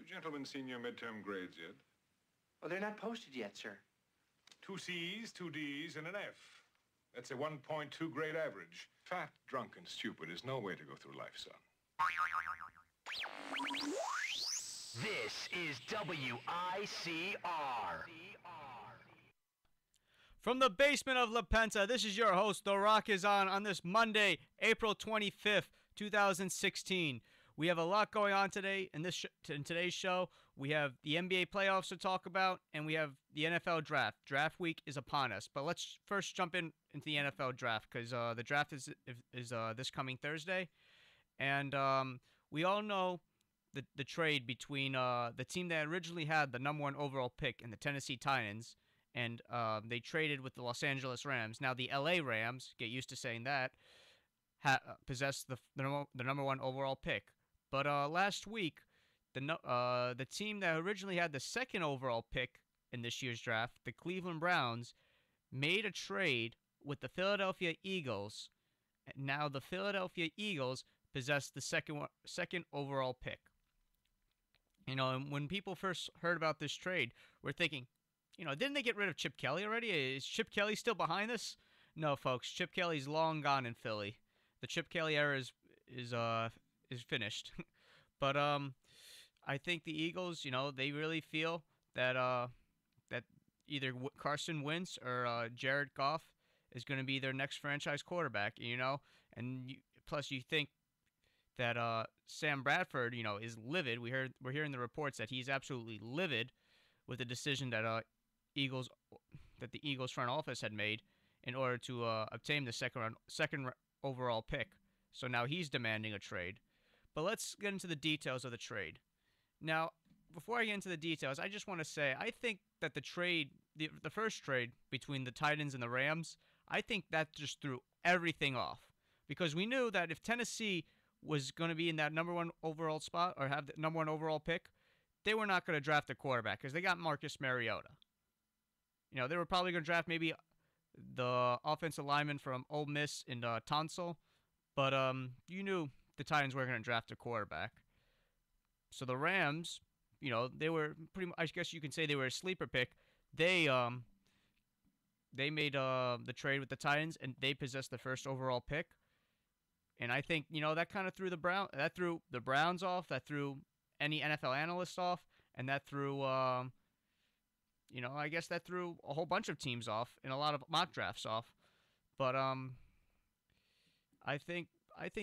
gentlemen seen your midterm grades yet? Oh, they're not posted yet, sir. 2 C's, 2 D's, and an F. That's a 1.2 grade average. Fat, drunk, and stupid is no way to go through life, son. This is WICR. From the basement of La Penta, this is your host, The Rock is on this Monday, April 25th, 2016. We have a lot going on today in today's show. We have the NBA playoffs to talk about, and we have the NFL draft. Draft week is upon us. But let's first jump into the NFL draft, because the draft is this coming Thursday. And we all know the trade between the team that originally had the number 1 overall pick in the Tennessee Titans, and they traded with the Los Angeles Rams. Now the LA Rams, get used to saying that, possess the number 1 overall pick. But last week, the team that originally had the 2nd overall pick in this year's draft, the Cleveland Browns, made a trade with the Philadelphia Eagles. Now the Philadelphia Eagles possess the second overall pick. You know, and when people first heard about this trade, we're thinking, you know, didn't they get rid of Chip Kelly already? Is Chip Kelly still behind this? No, folks. Chip Kelly's long gone in Philly. The Chip Kelly era is finished. But I think the Eagles, you know, they really feel that that either Carson Wentz or Jared Goff is going to be their next franchise quarterback, you know. And plus you think that Sam Bradford, you know, is livid. We're hearing the reports that he's absolutely livid with the decision that the Eagles front office had made in order to obtain the second overall pick. So now he's demanding a trade. But let's get into the details of the trade. Now, before I get into the details, I just want to say I think that the trade, the first trade between the Titans and the Rams, I think that just threw everything off. Because we knew that if Tennessee was going to be in that number 1 overall spot or have the number 1 overall pick, they were not going to draft a quarterback because they got Marcus Mariota. You know, they were probably going to draft maybe the offensive lineman from Ole Miss in Tonsil, but you knew the Titans were going to draft a quarterback. So the Rams, you know, they were pretty much, I guess you can say they were a sleeper pick. They made the trade with the Titans, and they possessed the first overall pick. And I think, you know, that kind of threw the Browns off, that threw any NFL analyst off, and that threw you know, I guess that threw a whole bunch of teams off and a lot of mock drafts off. But I think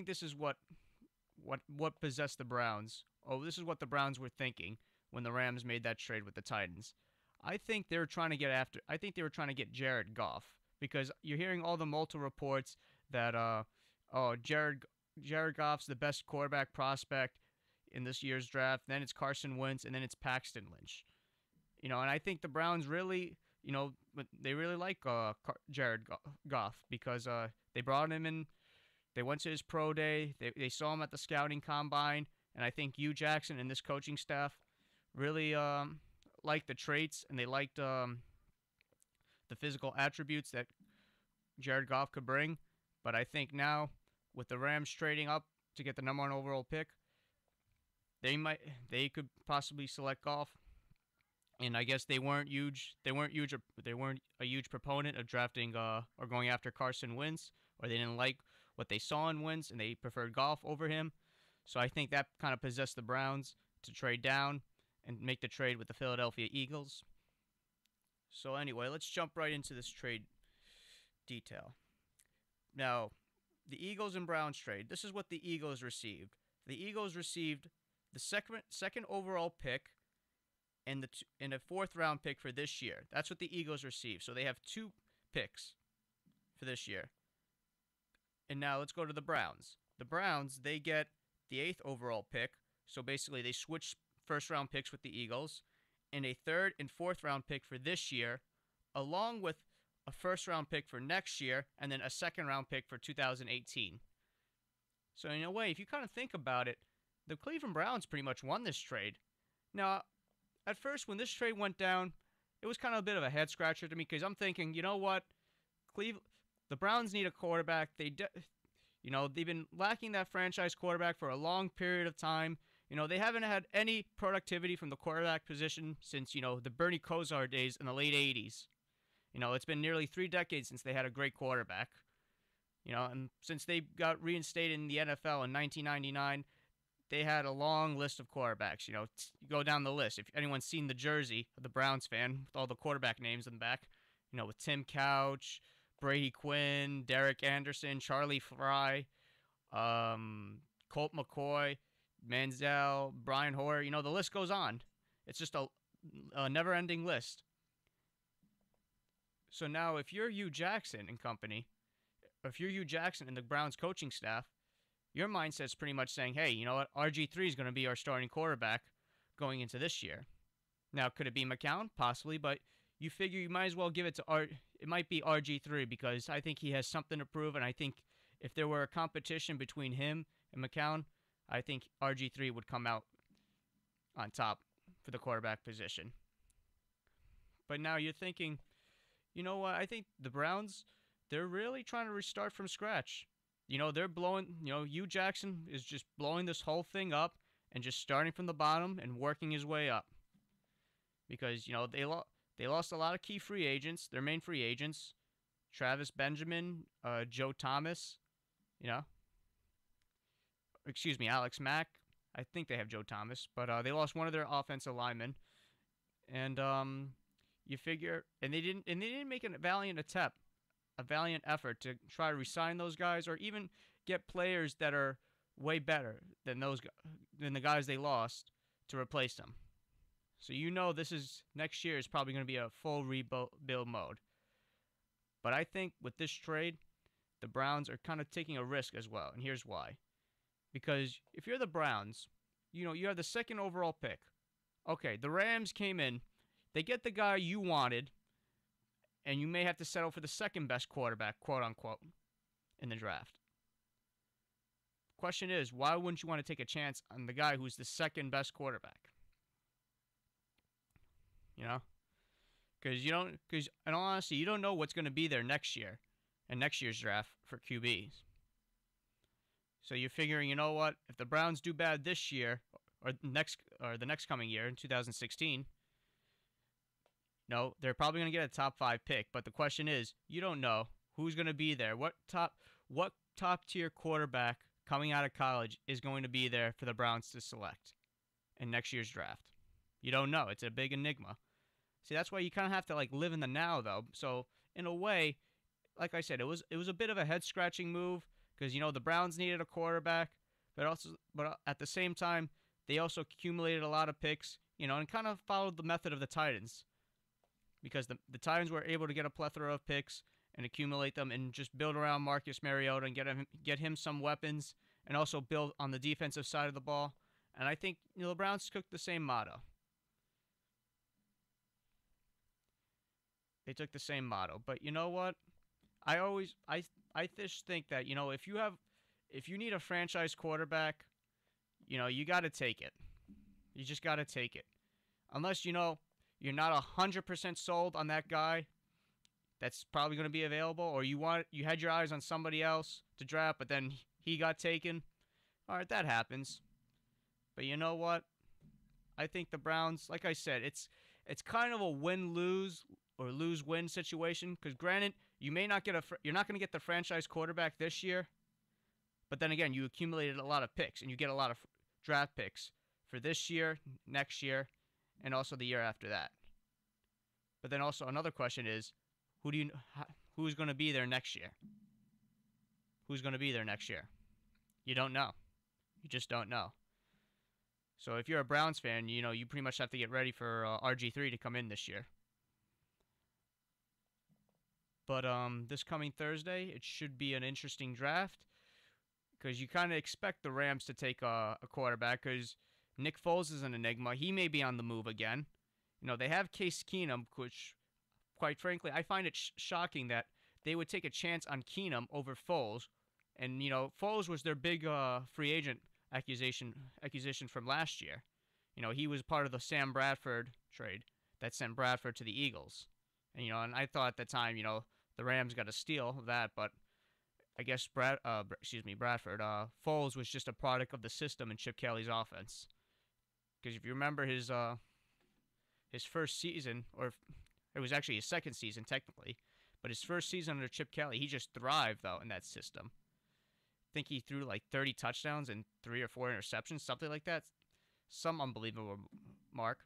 this is what possessed the Browns. Oh, this is what the Browns were thinking when the Rams made that trade with the Titans. I think they were trying to get Jared Goff, because you're hearing all the multiple reports that Jared Goff's the best quarterback prospect in this year's draft. Then it's Carson Wentz, and then it's Paxton Lynch. You know, and I think the Browns really, you know, they really like Jared Goff because they brought him in. They went to his pro day. They saw him at the scouting combine, and I think Hugh Jackson and this coaching staff really liked the traits, and they liked the physical attributes that Jared Goff could bring. But I think now, with the Rams trading up to get the number 1 overall pick, they could possibly select Goff. And I guess they weren't a huge proponent of drafting or going after Carson Wentz, or they didn't like what they saw in Wentz and they preferred Goff over him. So I think that kind of possessed the Browns to trade down and make the trade with the Philadelphia Eagles. So anyway, let's jump right into this trade detail. Now, the Eagles and Browns trade. This is what the Eagles received. The Eagles received the second overall pick and a 4th round pick for this year. That's what the Eagles received. So they have 2 picks for this year. And now let's go to the Browns. The Browns, they get the 8th overall pick. So basically they switch 1st round picks with the Eagles, and a 3rd and 4th round pick for this year, along with a 1st round pick for next year, and then a 2nd round pick for 2018. So in a way, if you kind of think about it, the Cleveland Browns pretty much won this trade. Now, at first, when this trade went down, it was kind of a bit of a head scratcher to me, because I'm thinking, you know what, the Browns need a quarterback. They've been lacking that franchise quarterback for a long period of time, They haven't had any productivity from the quarterback position since, the Bernie Kosar days in the late 80s. It's been nearly 3 decades since they had a great quarterback. And since they got reinstated in the NFL in 1999, they had a long list of quarterbacks. You go down the list. If anyone's seen the jersey of the Browns fan with all the quarterback names in the back, with Tim Couch, Brady Quinn, Derek Anderson, Charlie Fry, Colt McCoy, Manziel, Brian Hoyer, the list goes on. It's just a never-ending list. So now if you're Hugh Jackson and company, if you're Hugh Jackson and the Browns coaching staff, your mindset's pretty much saying, hey, you know what, RG3 is going to be our starting quarterback going into this year. Now, could it be McCown? Possibly, but you figure you might as well give it to it might be RG3 because I think he has something to prove, and I think if there were a competition between him and McCown, I think RG3 would come out on top for the quarterback position. But now you're thinking, you know what? I think the Browns, they're really trying to restart from scratch. They're blowing, Hugh Jackson is just blowing this whole thing up and just starting from the bottom and working his way up. Because, they lost a lot of key free agents, their main free agents, Travis Benjamin, Joe Thomas, Alex Mack. I think they have Joe Thomas, but they lost one of their offensive linemen, and you figure, and they didn't make a valiant effort to try to re-sign those guys or even get players that are way better than the guys they lost to replace them. So next year is probably going to be a full rebuild mode. But I think with this trade, the Browns are kind of taking a risk as well, and here's why. Because if you're the Browns, you have the 2nd overall pick. Okay, the Rams came in. They get the guy you wanted, and you may have to settle for the 2nd best quarterback, quote-unquote, in the draft. Question is, why wouldn't you want to take a chance on the guy who's the 2nd best quarterback? Because in all honesty, you don't know what's going to be there next year, in next year's draft for QBs. So you're figuring, you know what? If the Browns do bad this year or the next coming year in 2016, they're probably going to get a top 5 pick. But the question is, you don't know who's going to be there. What top tier quarterback coming out of college is going to be there for the Browns to select in next year's draft? You don't know. It's a big enigma. See, that's why you kind of have to live in the now, though. So in a way, like I said, it was a bit of a head scratching move. Because, the Browns needed a quarterback, but at the same time, they also accumulated a lot of picks, and kind of followed the method of the Titans. Because the Titans were able to get a plethora of picks and accumulate them and just build around Marcus Mariota and get him some weapons and also build on the defensive side of the ball. And I think, the Browns took the same motto. They took the same motto. But you know what? I just think that, if you need a franchise quarterback, you got to take it. You just got to take it. Unless, you're not 100% sold on that guy that's probably going to be available, or you had your eyes on somebody else to draft, but then he got taken. All right, that happens. But you know what? I think the Browns, like I said, it's kind of a win-lose or lose-win situation. Because granted, you're not going to get the franchise quarterback this year. But then again, you accumulated a lot of picks, and you get a lot of draft picks for this year, next year, and also the year after that. But then also another question is, who's going to be there next year? Who's going to be there next year? You don't know. You just don't know. So if you're a Browns fan, you pretty much have to get ready for RG3 to come in this year. But this coming Thursday, it should be an interesting draft because you kind of expect the Rams to take a quarterback because Nick Foles is an enigma. He may be on the move again. They have Case Keenum, which, quite frankly, I find it shocking that they would take a chance on Keenum over Foles. And, Foles was their big free agent acquisition from last year. He was part of the Sam Bradford trade that sent Bradford to the Eagles. And I thought at the time, the Rams got a steal of that, but I guess Bradford, Foles was just a product of the system in Chip Kelly's offense. Because if you remember his first season, or it was actually his second season technically, but his first season under Chip Kelly, he just thrived though in that system. I think he threw like 30 touchdowns and 3 or 4 interceptions, something like that. Some unbelievable mark.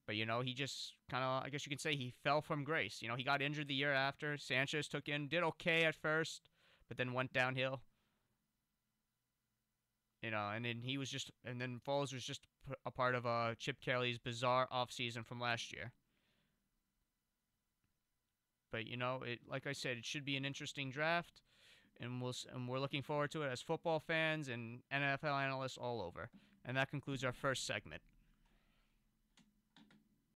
But, you know, he just kind of, I guess you can say he fell from grace. You know, he got injured the year after. Sanchez took in, did okay at first, but then went downhill. You know, and then Foles was just a part of Chip Kelly's bizarre offseason from last year. But, you know, like I said, it should be an interesting draft, and we're looking forward to it as football fans and NFL analysts all over. And that concludes our first segment.